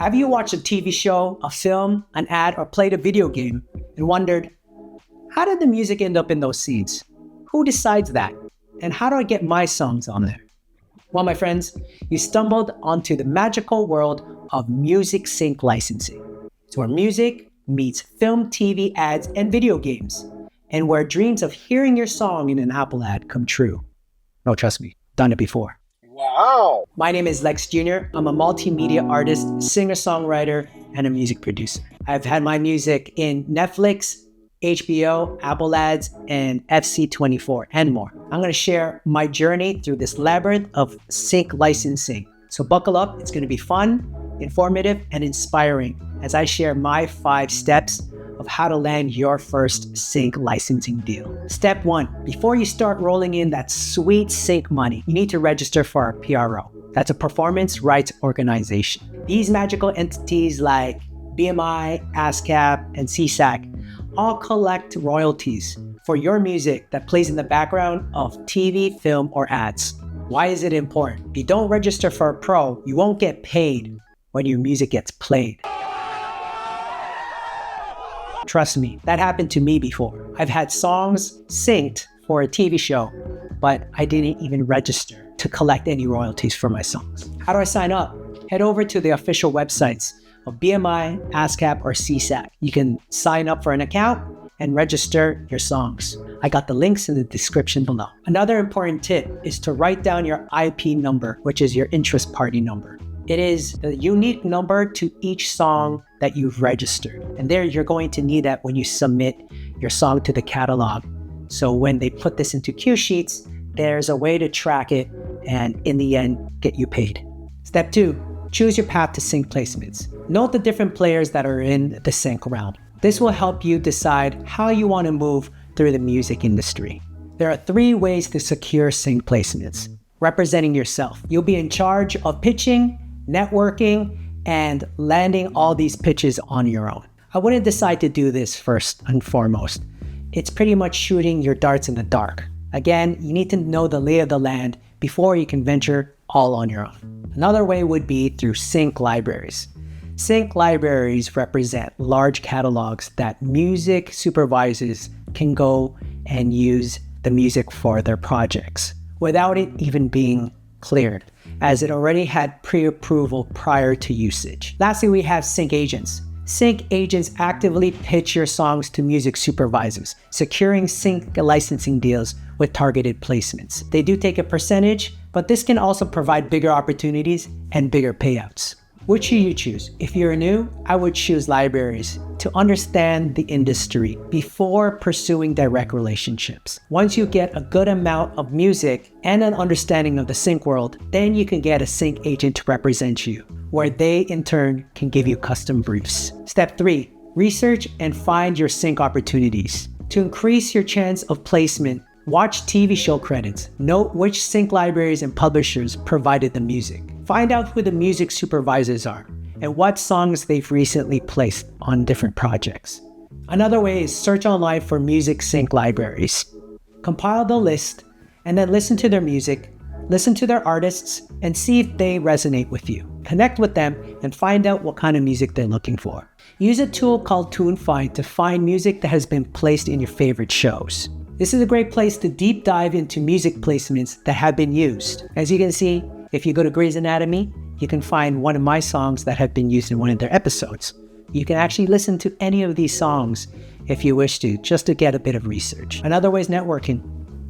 Have you watched a TV show, a film, an ad, or played a video game and wondered, how did the music end up in those scenes? Who decides that? And how do I get my songs on there? Well, my friends, you stumbled onto the magical world of music sync licensing. It's where music meets film, TV ads, and video games, and where dreams of hearing your song in an Apple ad come true. No, trust me, done it before. Wow. My name is Lex Jr. I'm a multimedia artist, singer-songwriter, and a music producer. I've had my music in Netflix, HBO, Apple ads, and FC24, and more. I'm going to share my journey through this labyrinth of sync licensing. So buckle up, it's going to be fun, informative, and inspiring as I share my 5 steps of how to land your first sync licensing deal. Step 1, before you start rolling in that sweet sync money, you need to register for a PRO. That's a performance rights organization. These magical entities like BMI, ASCAP, and CSAC all collect royalties for your music that plays in the background of TV, film, or ads. Why is it important? If you don't register for a pro, you won't get paid when your music gets played. Trust me, that happened to me before. I've had songs synced for a TV show, but I didn't even register to collect any royalties for my songs. How do I sign up? Head over to the official websites of BMI, ASCAP, or CSAC. You can sign up for an account and register your songs. I got the links in the description below. Another important tip is to write down your IP number, which is your interest party number. It is the unique number to each song that you've registered. And there you're going to need that when you submit your song to the catalog. So when they put this into cue sheets, there's a way to track it and in the end, get you paid. Step 2, choose your path to sync placements. Note the different players that are in the sync round. This will help you decide how you want to move through the music industry. There are 3 ways to secure sync placements. Representing yourself. You'll be in charge of pitching, networking, and landing all these pitches on your own. I wouldn't decide to do this first and foremost. It's pretty much shooting your darts in the dark. Again, you need to know the lay of the land before you can venture all on your own. Another way would be through sync libraries. Sync libraries represent large catalogs that music supervisors can go and use the music for their projects without it even being cleared, as it already had pre-approval prior to usage. Lastly, we have sync agents. Sync agents actively pitch your songs to music supervisors, securing sync licensing deals with targeted placements. They do take a percentage, but this can also provide bigger opportunities and bigger payouts. Which should you choose? If you're new, I would choose libraries to understand the industry before pursuing direct relationships. Once you get a good amount of music and an understanding of the sync world, then you can get a sync agent to represent you, where they in turn can give you custom briefs. Step 3, research and find your sync opportunities. To increase your chance of placement, watch TV show credits. Note which sync libraries and publishers provided the music. Find out who the music supervisors are and what songs they've recently placed on different projects. Another way is search online for music sync libraries. Compile the list and then listen to their music, listen to their artists, and see if they resonate with you. Connect with them and find out what kind of music they're looking for. Use a tool called TuneFind to find music that has been placed in your favorite shows. This is a great place to deep dive into music placements that have been used. As you can see, if you go to Grey's Anatomy, you can find one of my songs that have been used in one of their episodes. You can actually listen to any of these songs if you wish to, just to get a bit of research. Another way is networking.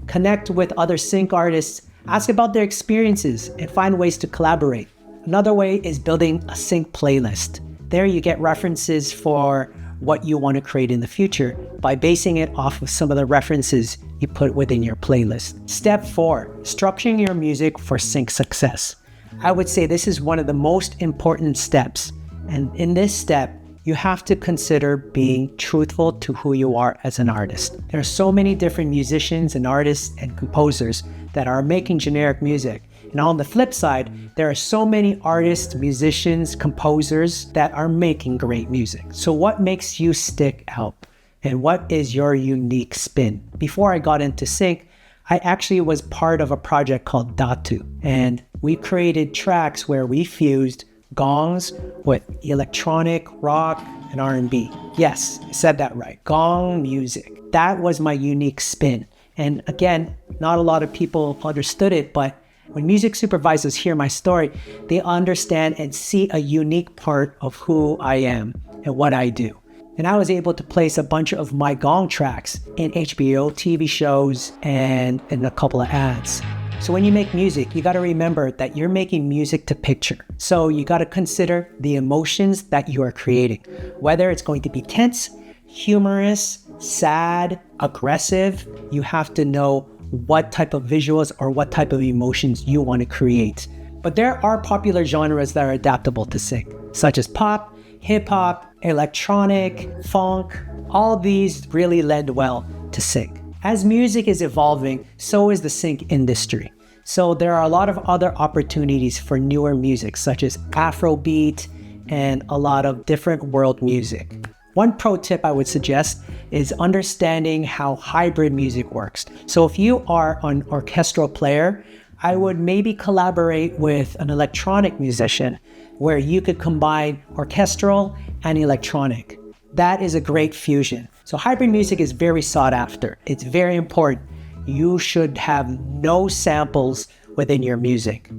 Connect with other sync artists, ask about their experiences, and find ways to collaborate. Another way is building a sync playlist. There you get references for what you want to create in the future by basing it off of some of the references you put within your playlist. Step 4, structuring your music for sync success. I would say this is one of the most important steps. And in this step, you have to consider being truthful to who you are as an artist. There are so many different musicians and artists and composers that are making generic music. And on the flip side, there are so many artists, musicians, composers that are making great music. So what makes you stick out? And what is your unique spin? Before I got into sync, I actually was part of a project called DAW I, and we created tracks where we fused gongs with electronic, rock, and R&B. Yes, I said that right. Gong music. That was my unique spin. And again, not a lot of people understood it, but when music supervisors hear my story, they understand and see a unique part of who I am and what I do. And I was able to place a bunch of my gong tracks in HBO TV shows and in a couple of ads. So when you make music, you got to remember that you're making music to picture. So you got to consider the emotions that you are creating, whether it's going to be tense, humorous, sad, aggressive. You have to know what type of visuals or what type of emotions you want to create. But there are popular genres that are adaptable to sync, such as pop, hip hop, electronic, funk. All these really lend well to sync. As music is evolving, so is the sync industry. So there are a lot of other opportunities for newer music, such as Afrobeat and a lot of different world music. One pro tip I would suggest is understanding how hybrid music works. So if you are an orchestral player, I would maybe collaborate with an electronic musician where you could combine orchestral and electronic. That is a great fusion. So hybrid music is very sought after. It's very important. You should have no samples within your music.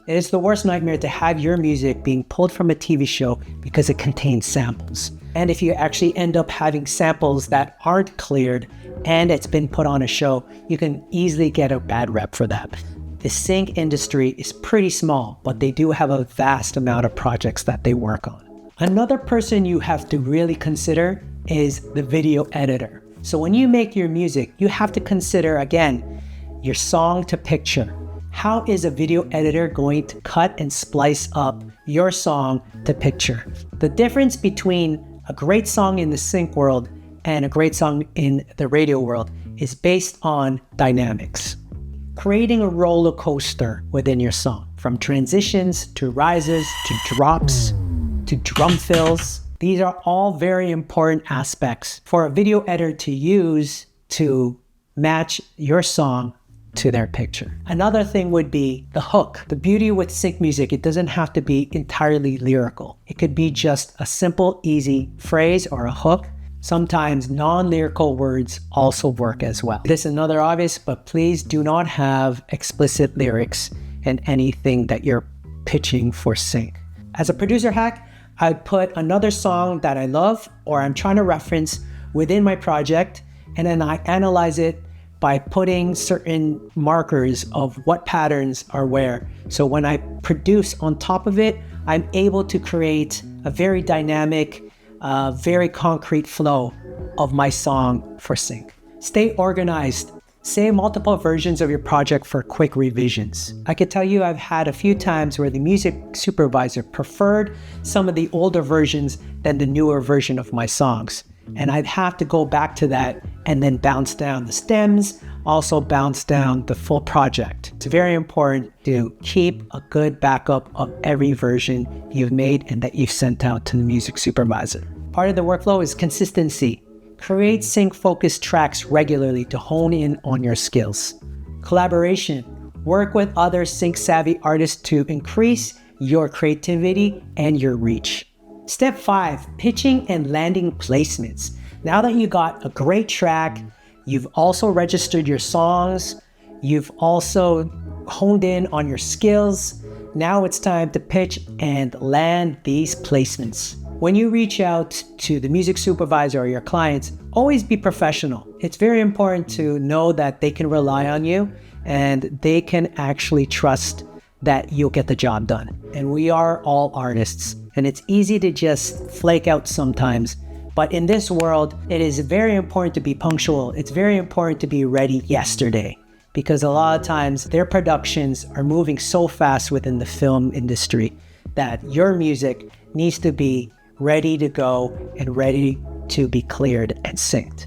It is the worst nightmare to have your music being pulled from a TV show because it contains samples. And if you actually end up having samples that aren't cleared and it's been put on a show, you can easily get a bad rep for that. The sync industry is pretty small, but they do have a vast amount of projects that they work on. Another person you have to really consider is the video editor. So when you make your music, you have to consider, again, your song to picture. How is a video editor going to cut and splice up your song to picture? The difference between a great song in the sync world and a great song in the radio world is based on dynamics. Creating a roller coaster within your song, from transitions to rises to drops to drum fills. These are all very important aspects for a video editor to use to match your song to their picture. Another thing would be the hook. The beauty with sync music, it doesn't have to be entirely lyrical. It could be just a simple, easy phrase or a hook. Sometimes non-lyrical words also work as well. This is another obvious, but please do not have explicit lyrics in anything that you're pitching for sync. As a producer hack, I'd put another song that I love or I'm trying to reference within my project, and then I analyze it by putting certain markers of what patterns are where. So when I produce on top of it, I'm able to create a very dynamic, very concrete flow of my song for sync. Stay organized. Save multiple versions of your project for quick revisions. I can tell you I've had a few times where the music supervisor preferred some of the older versions than the newer version of my songs. And I'd have to go back to that and then bounce down the stems, also bounce down the full project. It's very important to keep a good backup of every version you've made and that you've sent out to the music supervisor. Part of the workflow is consistency. Create sync-focused tracks regularly to hone in on your skills. Collaboration. Work with other sync-savvy artists to increase your creativity and your reach. Step 5, pitching and landing placements. Now that you got a great track, you've also registered your songs, you've also honed in on your skills, now it's time to pitch and land these placements. When you reach out to the music supervisor or your clients, always be professional. It's very important to know that they can rely on you and they can actually trust that you'll get the job done. And we are all artists, and it's easy to just flake out sometimes. But in this world, it is very important to be punctual. It's very important to be ready yesterday, because a lot of times their productions are moving so fast within the film industry that your music needs to be ready to go and ready to be cleared and synced.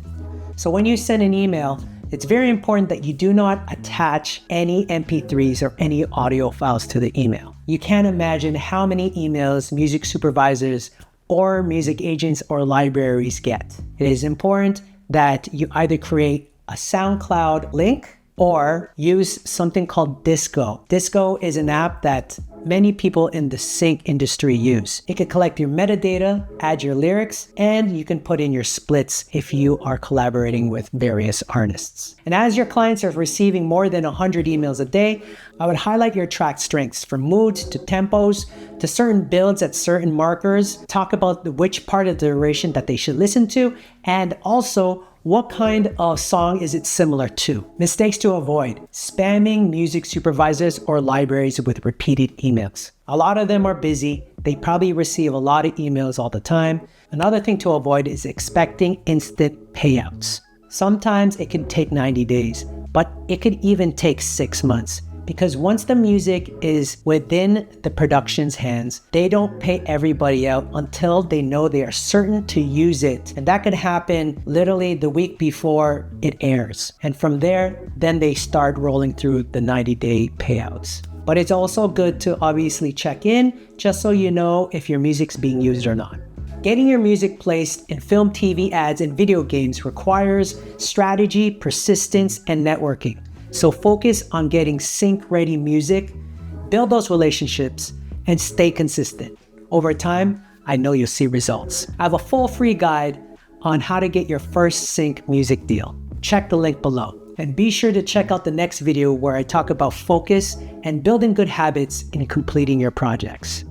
So when you send an email, it's very important that you do not attach any MP3s or any audio files to the email. You can't imagine how many emails music supervisors or music agents or libraries get. It is important that you either create a SoundCloud link or use something called Disco. Disco is an app that many people in the sync industry use. It can collect your metadata, add your lyrics, and you can put in your splits if you are collaborating with various artists. And as your clients are receiving more than 100 emails a day, I would highlight your track strengths from moods to tempos to certain builds at certain markers, talk about which part of the duration that they should listen to, and also what kind of song is it similar to? Mistakes to avoid: spamming music supervisors or libraries with repeated emails. A lot of them are busy. They probably receive a lot of emails all the time. Another thing to avoid is expecting instant payouts. Sometimes it can take 90 days, but it could even take 6 months. Because once the music is within the production's hands, they don't pay everybody out until they know they are certain to use it. And that could happen literally the week before it airs. And from there, then they start rolling through the 90-day payouts. But it's also good to obviously check in just so you know if your music's being used or not. Getting your music placed in film, TV ads, and video games requires strategy, persistence, and networking. So focus on getting sync-ready music, build those relationships, and stay consistent. Over time, I know you'll see results. I have a full free guide on how to get your first sync music deal. Check the link below. And be sure to check out the next video where I talk about focus and building good habits in completing your projects.